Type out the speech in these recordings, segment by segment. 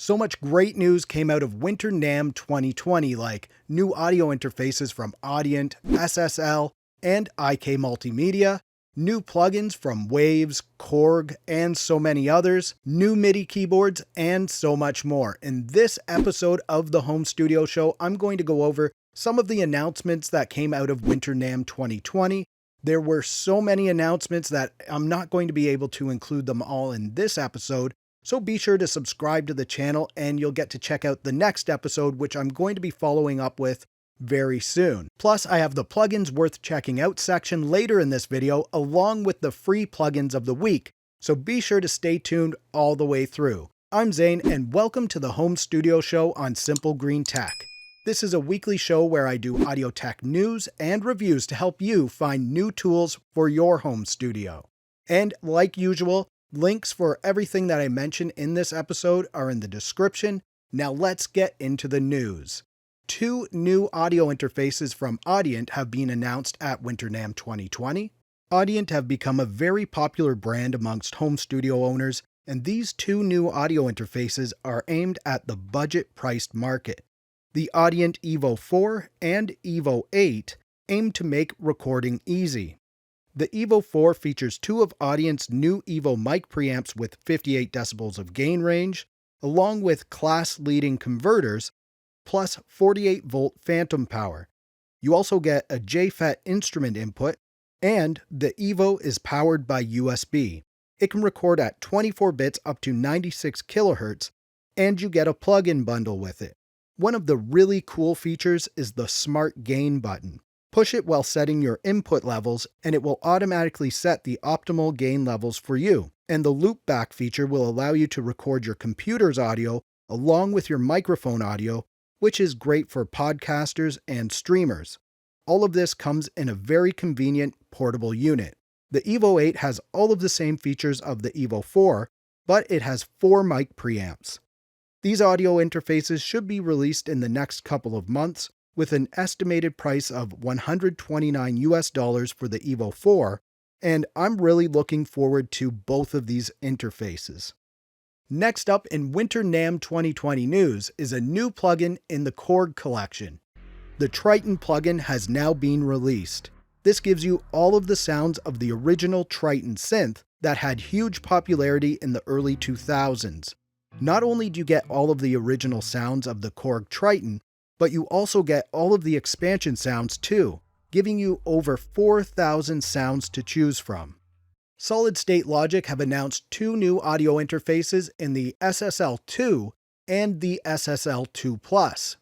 So much great news came out of Winter Namm 2020, like new audio interfaces from Audient, SSL, and IK Multimedia, new plugins from Waves, Korg, and so many others, new MIDI keyboards, and so much more. In this episode of the Home Studio Show, I'm going to go over some of the announcements that came out of Winter Namm 2020. There were so many announcements that I'm not going to be able to include them all in this episode, so be sure to subscribe to the channel and you'll get to check out the next episode, which I'm going to be following up with very soon. Plus, I have the plugins worth checking out section later in this video, along with the free plugins of the week, so be sure to stay tuned all the way through. I'm Zane, and welcome to the Home Studio Show on Simple Green Tech. This is a weekly show where I do audio tech news and reviews to help you find new tools for your home studio. And like usual, links for everything that I mention in this episode are in the description. Now let's get into the news. Two new audio interfaces from Audient have been announced at Winter Namm 2020. Audient have become a very popular brand amongst home studio owners, and these two new audio interfaces are aimed at the budget-priced market. The Audient Evo 4 and Evo 8 aim to make recording easy. The Evo 4 features two of Audient's new Evo mic preamps with 58 decibels of gain range, along with class-leading converters, plus 48-volt phantom power. You also get a JFET instrument input, and the Evo is powered by USB. It can record at 24 bits up to 96 kHz, and you get a plug-in bundle with it. One of the really cool features is the Smart Gain button. Push it while setting your input levels, and it will automatically set the optimal gain levels for you. And the loopback feature will allow you to record your computer's audio along with your microphone audio, which is great for podcasters and streamers. All of this comes in a very convenient portable unit. The Evo 8 has all of the same features of the Evo 4, but it has 4 mic preamps. These audio interfaces should be released in the next couple of months, with an estimated price of $129 for the Evo 4, and I'm really looking forward to both of these interfaces. Next up in Winter Namm 2020 news is a new plugin in the Korg Collection. The Triton plugin has now been released. This gives you all of the sounds of the original Triton synth that had huge popularity in the early 2000s. Not only do you get all of the original sounds of the Korg Triton, but you also get all of the expansion sounds too, giving you over 4,000 sounds to choose from. Solid State Logic have announced two new audio interfaces in the SSL2 and the SSL2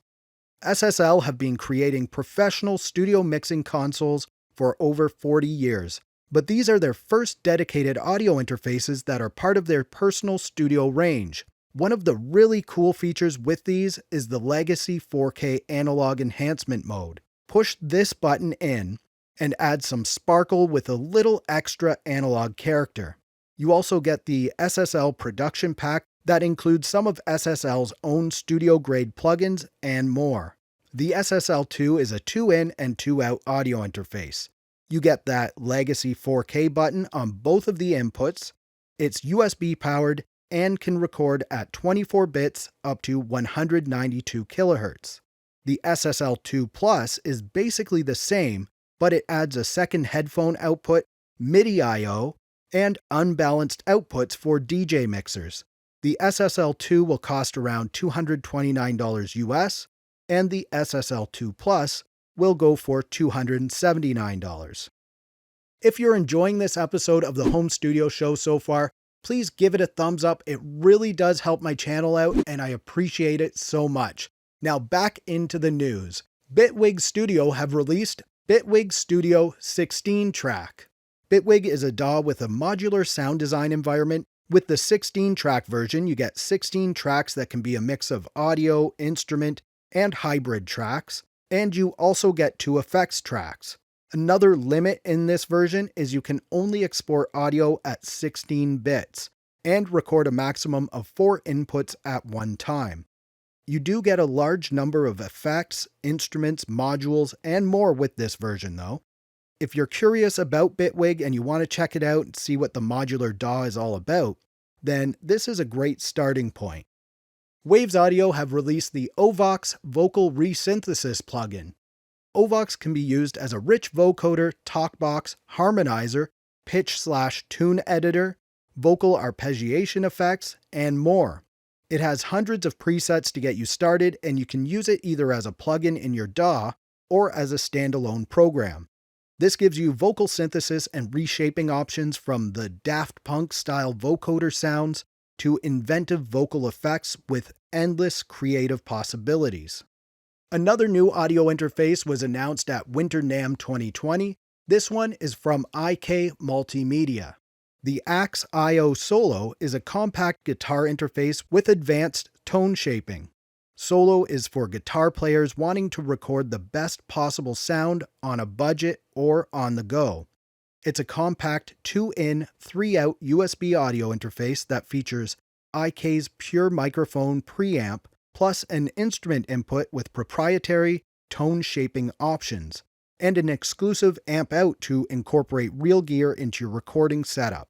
SSL have been creating professional studio mixing consoles for over 40 years, but these are their first dedicated audio interfaces that are part of their personal studio range. One of the really cool features with these is the Legacy 4K Analog Enhancement mode. Push this button in and add some sparkle with a little extra analog character. You also get the SSL Production Pack that includes some of SSL's own studio-grade plugins and more. The SSL2 is a 2-in and 2-out audio interface. You get that Legacy 4K button on both of the inputs. It's USB-powered and can record at 24 bits up to 192 kHz. The SSL2 Plus is basically the same, but it adds a second headphone output, MIDI I/O, and unbalanced outputs for DJ mixers. The SSL2 will cost around $229 US, and the SSL2 Plus will go for $279. If you're enjoying this episode of the Home Studio Show so far, please give it a thumbs up. It really does help my channel out, and I appreciate it so much. Now back into the news. Bitwig Studio have released Bitwig Studio 16-track. Bitwig is a DAW with a modular sound design environment. With the 16-track version, you get 16 tracks that can be a mix of audio, instrument, and hybrid tracks, and you also get 2 effects tracks. Another limit in this version is you can only export audio at 16 bits and record a maximum of 4 inputs at one time. You do get a large number of effects, instruments, modules, and more with this version though. If you're curious about Bitwig and you want to check it out and see what the modular DAW is all about, then this is a great starting point. Waves Audio have released the Ovox Vocal Resynthesis plugin. Ovox can be used as a rich vocoder, talkbox, harmonizer, pitch/tune editor, vocal arpeggiation effects, and more. It has hundreds of presets to get you started, and you can use it either as a plugin in your DAW or as a standalone program. This gives you vocal synthesis and reshaping options from the Daft Punk style vocoder sounds to inventive vocal effects with endless creative possibilities. Another new audio interface was announced at Winter Namm 2020. This one is from IK Multimedia. The AXE I/O Solo is a compact guitar interface with advanced tone shaping. Solo is for guitar players wanting to record the best possible sound on a budget or on the go. It's a compact 2-in, 3-out USB audio interface that features IK's pure microphone preamp plus an instrument input with proprietary tone shaping options, and an exclusive amp out to incorporate real gear into your recording setup.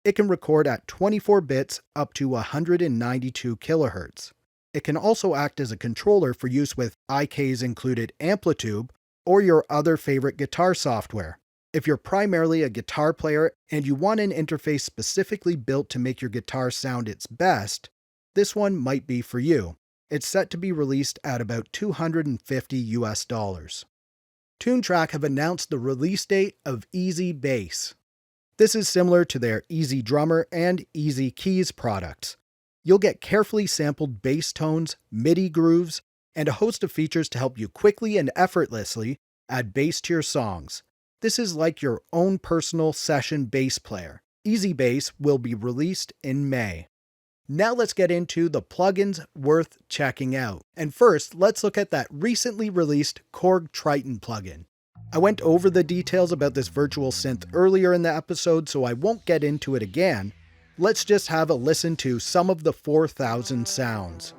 It can record at 24 bits up to 192 kHz. It can also act as a controller for use with IK's included Amplitude or your other favorite guitar software. If you're primarily a guitar player and you want an interface specifically built to make your guitar sound its best, this one might be for you. It's set to be released at about $250. Toontrack have announced the release date of EZBass. This is similar to their Easy Drummer and Easy Keys products. You'll get carefully sampled bass tones, MIDI grooves, and a host of features to help you quickly and effortlessly add bass to your songs. This is like your own personal session bass player. EZBass will be released in May. Now let's get into the plugins worth checking out. And first, let's look at that recently released Korg Triton plugin. I went over the details about this virtual synth earlier in the episode, so I won't get into it again. Let's just have a listen to some of the 4,000 sounds.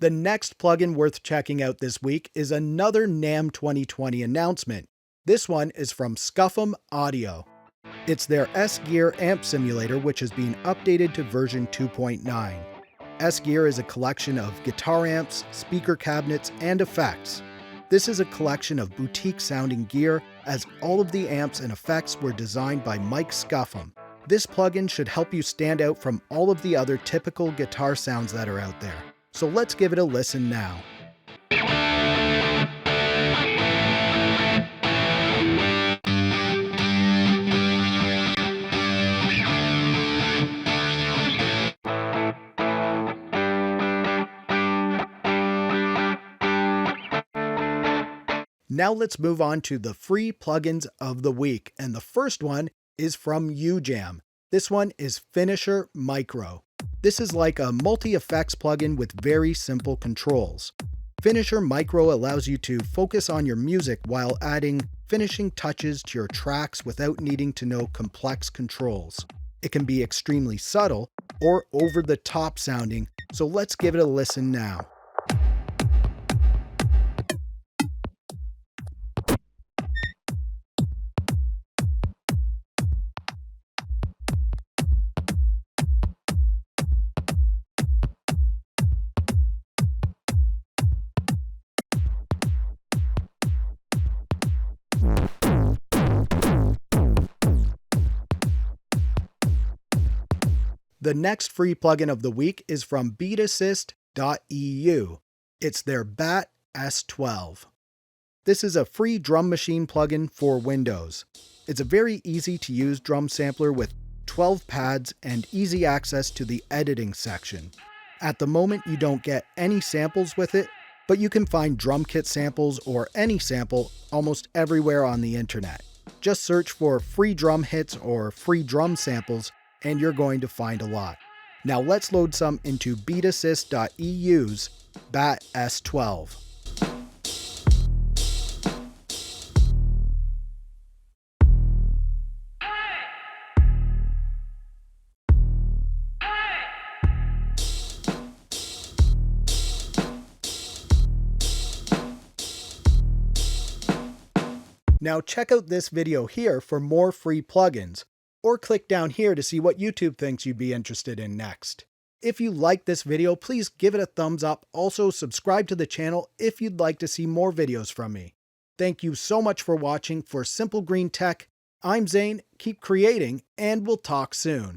The next plugin worth checking out this week is another Namm 2020 announcement. This one is from Scuffham Audio. It's their S-Gear amp simulator, which has been updated to version 2.9. S-Gear is a collection of guitar amps, speaker cabinets, and effects. This is a collection of boutique-sounding gear, as all of the amps and effects were designed by Mike Scuffham. This plugin should help you stand out from all of the other typical guitar sounds that are out there. So let's give it a listen now. Now let's move on to the free plugins of the week, and the first one is from Ujam. This one is Finisher Micro. This is like a multi-effects plugin with very simple controls. Finisher Micro allows you to focus on your music while adding finishing touches to your tracks without needing to know complex controls. It can be extremely subtle or over-the-top sounding, so let's give it a listen now. The next free plugin of the week is from beatassist.eu. It's their BAT S12. This is a free drum machine plugin for Windows. It's a very easy to use drum sampler with 12 pads and easy access to the editing section. At the moment, you don't get any samples with it, but you can find drum kit samples or any sample almost everywhere on the internet. Just search for free drum hits or free drum samples and you're going to find a lot. Now let's load some into beatassist.eu's BAT S12. Now check out this video here for more free plugins, or click down here to see what YouTube thinks you'd be interested in next. If you liked this video, please give it a thumbs up. Also subscribe to the channel if you'd like to see more videos from me. Thank you so much for watching. For Simple Green Tech, I'm Zane, keep creating, and we'll talk soon.